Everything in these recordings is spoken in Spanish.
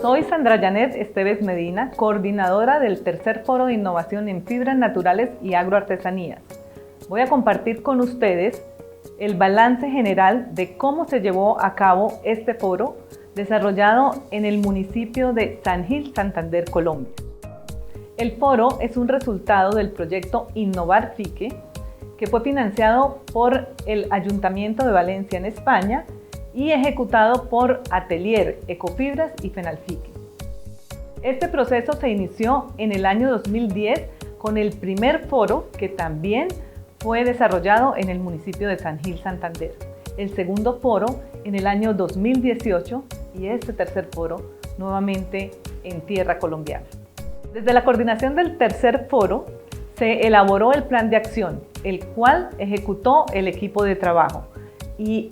Soy Sandra Janet Esteves Medina, coordinadora del tercer Foro de Innovación en Fibras Naturales y Agroartesanías. Voy a compartir con ustedes el balance general de cómo se llevó a cabo este foro desarrollado en el municipio de San Gil, Santander, Colombia. El foro es un resultado del proyecto Innovar Fique, que fue financiado por el Ayuntamiento de Valencia en España y ejecutado por Atelier, Ecofibras y Fenalfique. Este proceso se inició en el año 2010 con el primer foro, que también fue desarrollado en el municipio de San Gil, Santander. El segundo foro en el año 2018 y este tercer foro nuevamente en tierra colombiana. Desde la coordinación del tercer foro se elaboró el plan de acción, el cual ejecutó el equipo de trabajo y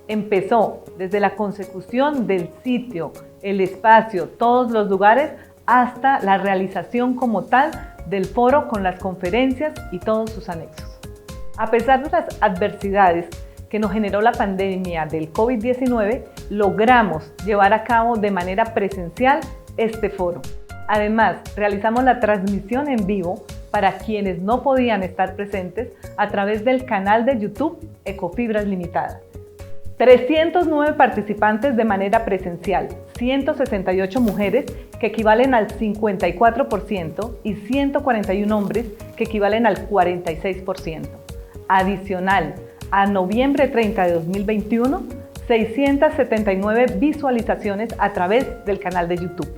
empezó desde la consecución del sitio, el espacio, todos los lugares, hasta la realización como tal del foro con las conferencias y todos sus anexos. A pesar de las adversidades que nos generó la pandemia del COVID-19, logramos llevar a cabo de manera presencial este foro. Además, realizamos la transmisión en vivo para quienes no podían estar presentes a través del canal de YouTube Ecofibras Limitada. 309 participantes de manera presencial, 168 mujeres que equivalen al 54% y 141 hombres que equivalen al 46%. Adicional, a noviembre 30 de 2021, 679 visualizaciones a través del canal de YouTube.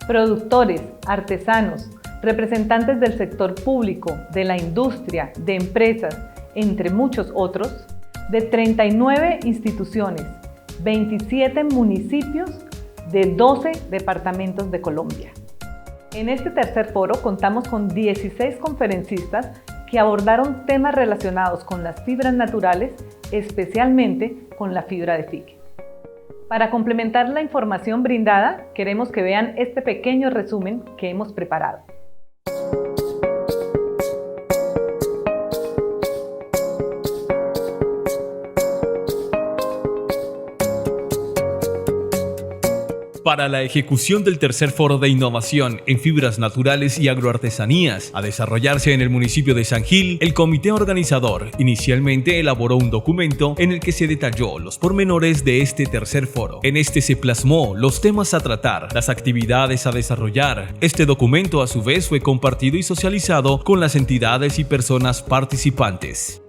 Productores, artesanos, representantes del sector público, de la industria, de empresas, entre muchos otros, de 39 instituciones, 27 municipios de 12 departamentos de Colombia. En este tercer foro contamos con 16 conferencistas que abordaron temas relacionados con las fibras naturales, especialmente con la fibra de fique. Para complementar la información brindada, queremos que vean este pequeño resumen que hemos preparado. Para la ejecución del tercer foro de innovación en fibras naturales y agroartesanías, a desarrollarse en el municipio de San Gil, el comité organizador inicialmente elaboró un documento en el que se detalló los pormenores de este tercer foro. En este se plasmó los temas a tratar, las actividades a desarrollar. Este documento a su vez fue compartido y socializado con las entidades y personas participantes.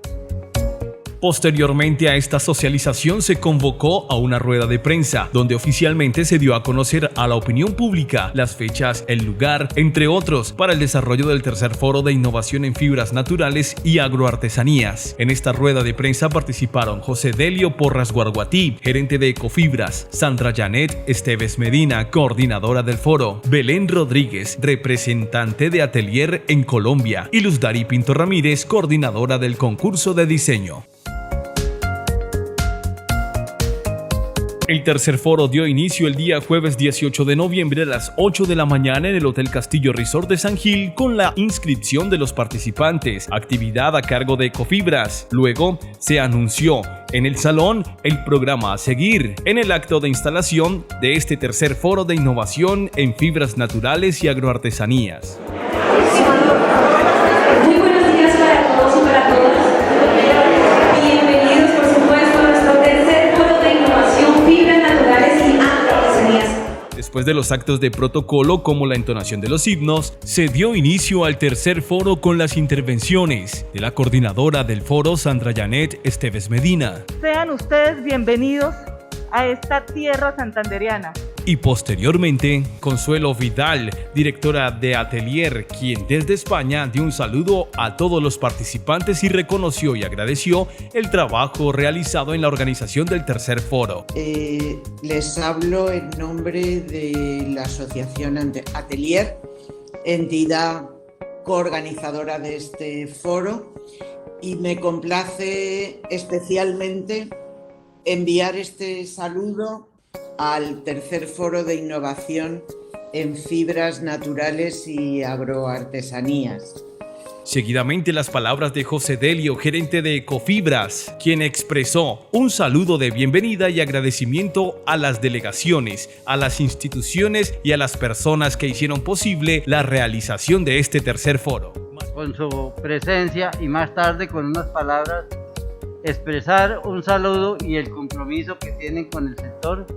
Posteriormente a esta socialización se convocó a una rueda de prensa, donde oficialmente se dio a conocer a la opinión pública las fechas, el lugar, entre otros, para el desarrollo del tercer foro de innovación en fibras naturales y agroartesanías. En esta rueda de prensa participaron José Delio Porras Guarguatí, gerente de Ecofibras, Sandra Janet Esteves Medina, coordinadora del foro, Belén Rodríguez, representante de Atelier en Colombia, y Luz Dari Pinto Ramírez, coordinadora del concurso de diseño. El tercer foro dio inicio el día jueves 18 de noviembre a las 8 de la mañana en el Hotel Castillo Resort de San Gil con la inscripción de los participantes, actividad a cargo de Ecofibras. Luego se anunció en el salón el programa a seguir en el acto de instalación de este tercer foro de innovación en fibras naturales y agroartesanías. Muy buenos días para todos y para todas. Bienvenidos, por supuesto, a nuestro tercer foro de innovación, fibras naturales y agroartesanías. Después de los actos de protocolo como la entonación de los himnos, se dio inicio al tercer foro con las intervenciones de la coordinadora del foro, Sandra Janet Esteves Medina. Sean ustedes bienvenidos a esta tierra santanderiana. Y posteriormente, Consuelo Vidal, directora de Atelier, quien desde España dio un saludo a todos los participantes y reconoció y agradeció el trabajo realizado en la organización del tercer foro. Les hablo en nombre de la asociación Atelier, entidad coorganizadora de este foro, y me complace especialmente enviar este saludo al tercer foro de innovación en fibras naturales y agroartesanías. Seguidamente las palabras de José Delio, gerente de Ecofibras, quien expresó un saludo de bienvenida y agradecimiento a las delegaciones, a las instituciones y a las personas que hicieron posible la realización de este tercer foro. Con su presencia y más tarde con unas palabras expresar un saludo y el compromiso que tienen con el sector.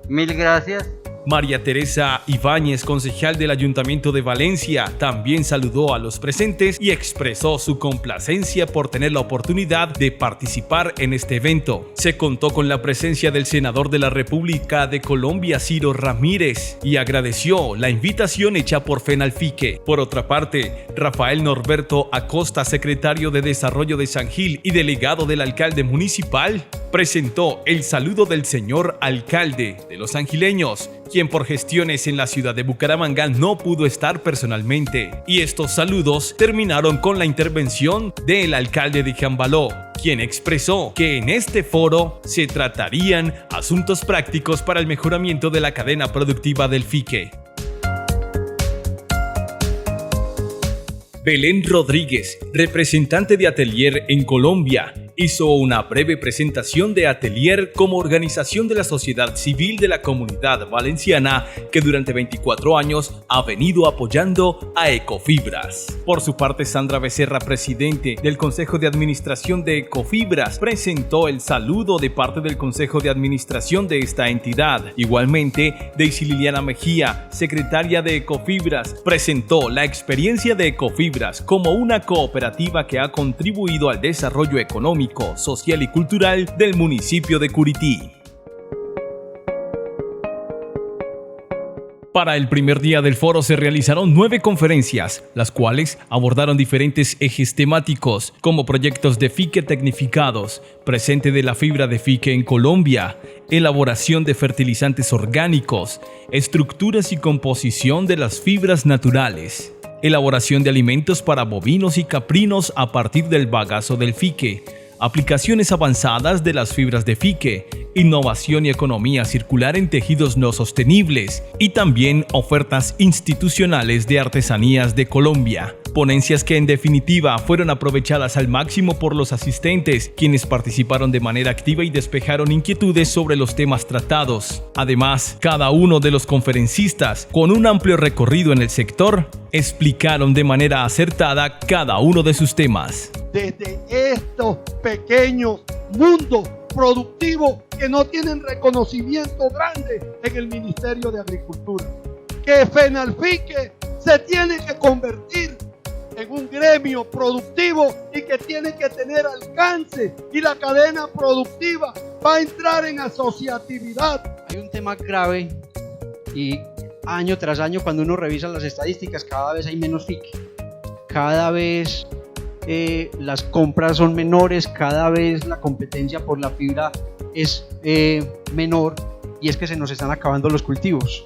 Mil gracias. María Teresa Ibáñez, concejal del Ayuntamiento de Valencia, también saludó a los presentes y expresó su complacencia por tener la oportunidad de participar en este evento. Se contó con la presencia del senador de la República de Colombia, Ciro Ramírez, y agradeció la invitación hecha por FENALFICE. Por otra parte, Rafael Norberto Acosta, secretario de Desarrollo de San Gil y delegado del alcalde municipal, presentó el saludo del señor alcalde de los sangileños, quien por gestiones en la ciudad de Bucaramanga no pudo estar personalmente. Y estos saludos terminaron con la intervención del alcalde de Jambaló, quien expresó que en este foro se tratarían asuntos prácticos para el mejoramiento de la cadena productiva del fique. Belén Rodríguez, representante de Atelier en Colombia, hizo una breve presentación de Atelier como organización de la sociedad civil de la Comunidad Valenciana que durante 24 años ha venido apoyando a Ecofibras. Por su parte, Sandra Becerra, presidente del Consejo de Administración de Ecofibras, presentó el saludo de parte del Consejo de Administración de esta entidad. Igualmente, Daisy Liliana Mejía, secretaria de Ecofibras, presentó la experiencia de Ecofibras como una cooperativa que ha contribuido al desarrollo económico, social y cultural del municipio de Curití. Para el primer día del foro se realizaron 9 conferencias, las cuales abordaron diferentes ejes temáticos, como proyectos de fique tecnificados, presente de la fibra de fique en Colombia, elaboración de fertilizantes orgánicos, estructuras y composición de las fibras naturales, elaboración de alimentos para bovinos y caprinos a partir del bagazo del fique, aplicaciones avanzadas de las fibras de fique, innovación y economía circular en tejidos no sostenibles y también ofertas institucionales de artesanías de Colombia. Ponencias que en definitiva fueron aprovechadas al máximo por los asistentes, quienes participaron de manera activa y despejaron inquietudes sobre los temas tratados. Además, cada uno de los conferencistas, con un amplio recorrido en el sector, explicaron de manera acertada cada uno de sus temas. Desde estos pequeños mundos productivos que no tienen reconocimiento grande en el Ministerio de Agricultura, que FENALFICE se tiene que convertir en un gremio productivo y que tiene que tener alcance, y la cadena productiva va a entrar en asociatividad. Hay un tema grave y año tras año cuando uno revisa las estadísticas cada vez hay menos fique, cada vez las compras son menores, cada vez la competencia por la fibra es menor, y es que se nos están acabando los cultivos.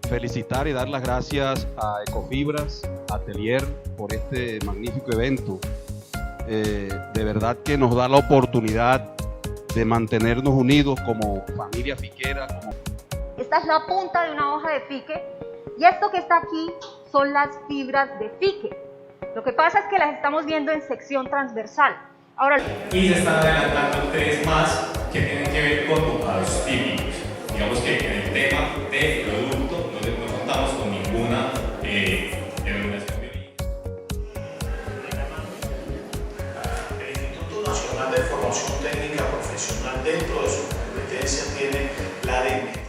Felicitar y dar las gracias a Ecofibras, Atelier, por este magnífico evento. De verdad que nos da la oportunidad de mantenernos unidos como familia fiquera. Esta es la punta de una hoja de fique, y esto que está aquí son las fibras de fique. Lo que pasa es que las estamos viendo en sección transversal. Ahora, y se están adelantando 3 más que tienen que ver con bocados típicos. Digamos que en el tema de producto no contamos con ninguna denominación de origen. El Instituto Nacional de Formación Técnica Profesional, dentro de sus competencias, tiene la de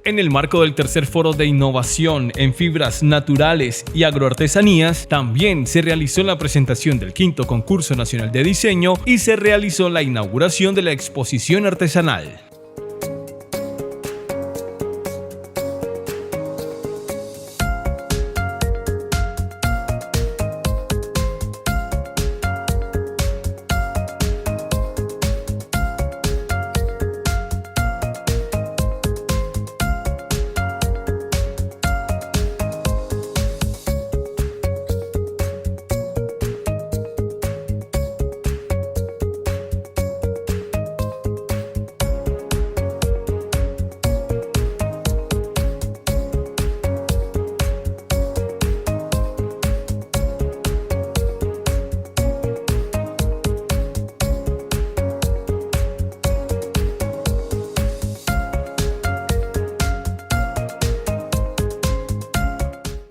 En el marco del tercer foro de innovación en fibras naturales y agroartesanías, también se realizó la presentación del 5º Concurso Nacional de Diseño y se realizó la inauguración de la exposición artesanal.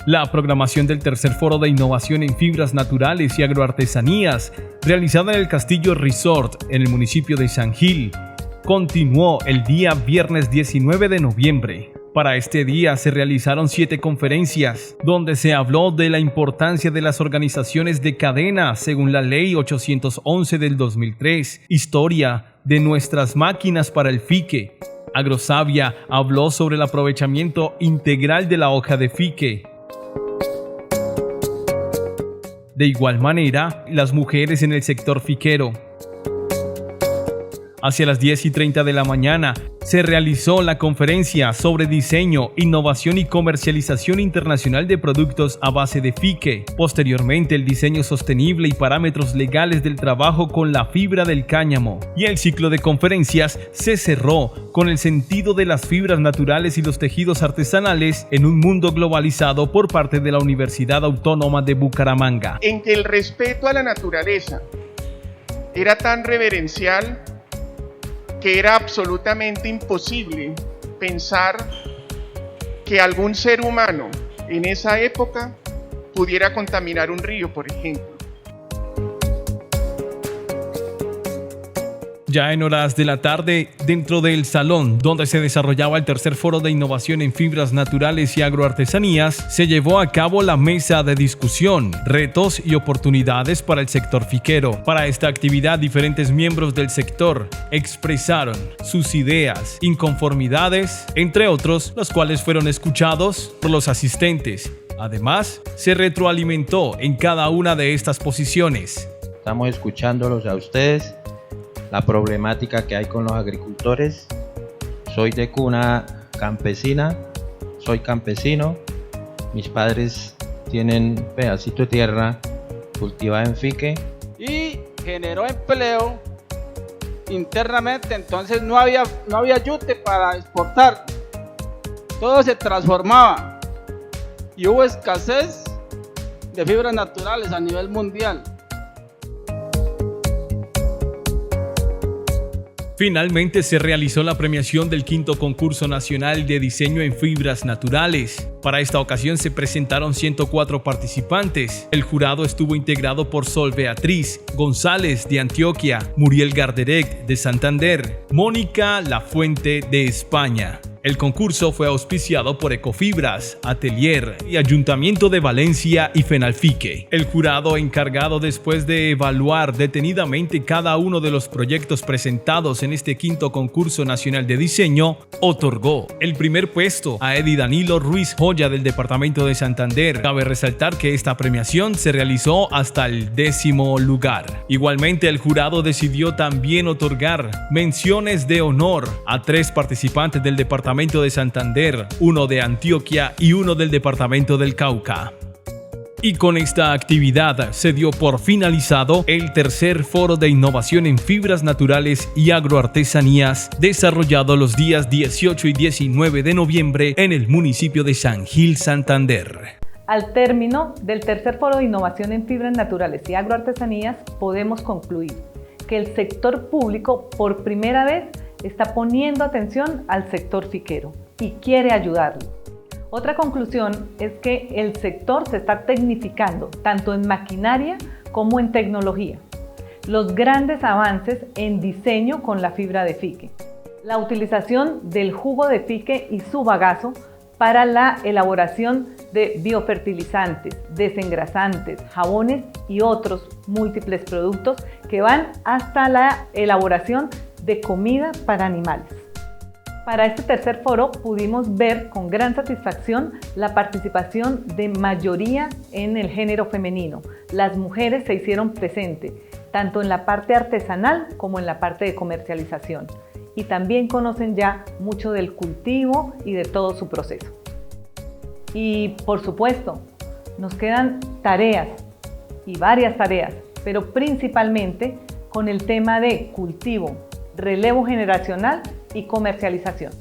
La programación del tercer foro de innovación en fibras naturales y agroartesanías, realizada en el Castillo Resort en el municipio de San Gil, continuó el día viernes 19 de noviembre. Para este día se realizaron 7 conferencias, donde se habló de la importancia de las organizaciones de cadena según la Ley 811 del 2003, historia de nuestras máquinas para el fique. Agrosavia habló sobre el aprovechamiento integral de la hoja de fique. De igual manera, las mujeres en el sector fiquero. Hacia las 10:30 de la mañana se realizó la conferencia sobre diseño, innovación y comercialización internacional de productos a base de fique. Posteriormente, el diseño sostenible y parámetros legales del trabajo con la fibra del cáñamo. Y el ciclo de conferencias se cerró con el sentido de las fibras naturales y los tejidos artesanales en un mundo globalizado por parte de la Universidad Autónoma de Bucaramanga. En que el respeto a la naturaleza era tan reverencial que era absolutamente imposible pensar que algún ser humano en esa época pudiera contaminar un río, por ejemplo. Ya en horas de la tarde, dentro del salón donde se desarrollaba el tercer foro de innovación en fibras naturales y agroartesanías, se llevó a cabo la mesa de discusión, retos y oportunidades para el sector fiquero. Para esta actividad, diferentes miembros del sector expresaron sus ideas, inconformidades, entre otros, los cuales fueron escuchados por los asistentes. Además, se retroalimentó en cada una de estas posiciones. Estamos escuchándolos a ustedes. La problemática que hay con los agricultores. Soy de cuna campesina, soy campesino, mis padres tienen un pedacito de tierra cultivada en fique. Y generó empleo internamente, entonces no había yute para exportar, todo se transformaba y hubo escasez de fibras naturales a nivel mundial. Finalmente se realizó la premiación del 5º Concurso Nacional de Diseño en Fibras Naturales. Para esta ocasión se presentaron 104 participantes. El jurado estuvo integrado por Sol Beatriz González de Antioquia, Muriel Garderec de Santander, Mónica Lafuente de España. El concurso fue auspiciado por Ecofibras, Atelier y Ayuntamiento de Valencia y Fenalfique. El jurado encargado, después de evaluar detenidamente cada uno de los proyectos presentados en este 5º Concurso Nacional de Diseño, otorgó el primer puesto a Eddie Danilo Ruiz Joya del Departamento de Santander. Cabe resaltar que esta premiación se realizó hasta el 10º lugar. Igualmente, el jurado decidió también otorgar menciones de honor a 3 participantes del Departamento de Santander, 1 de Antioquia y 1 del Departamento del Cauca. Y con esta actividad se dio por finalizado el tercer foro de innovación en fibras naturales y agroartesanías, desarrollado los días 18 y 19 de noviembre en el municipio de San Gil, Santander. Al término del tercer foro de innovación en fibras naturales y agroartesanías, podemos concluir que el sector público por primera vez está poniendo atención al sector fiquero y quiere ayudarlo. Otra conclusión es que el sector se está tecnificando tanto en maquinaria como en tecnología. Los grandes avances en diseño con la fibra de fique, la utilización del jugo de fique y su bagazo para la elaboración de biofertilizantes, desengrasantes, jabones y otros múltiples productos que van hasta la elaboración de comida para animales. Para este tercer foro pudimos ver con gran satisfacción la participación de mayoría en el género femenino. Las mujeres se hicieron presentes, tanto en la parte artesanal como en la parte de comercialización. Y también conocen ya mucho del cultivo y de todo su proceso. Y por supuesto, nos quedan tareas y varias tareas, pero principalmente con el tema de cultivo, relevo generacional y comercialización.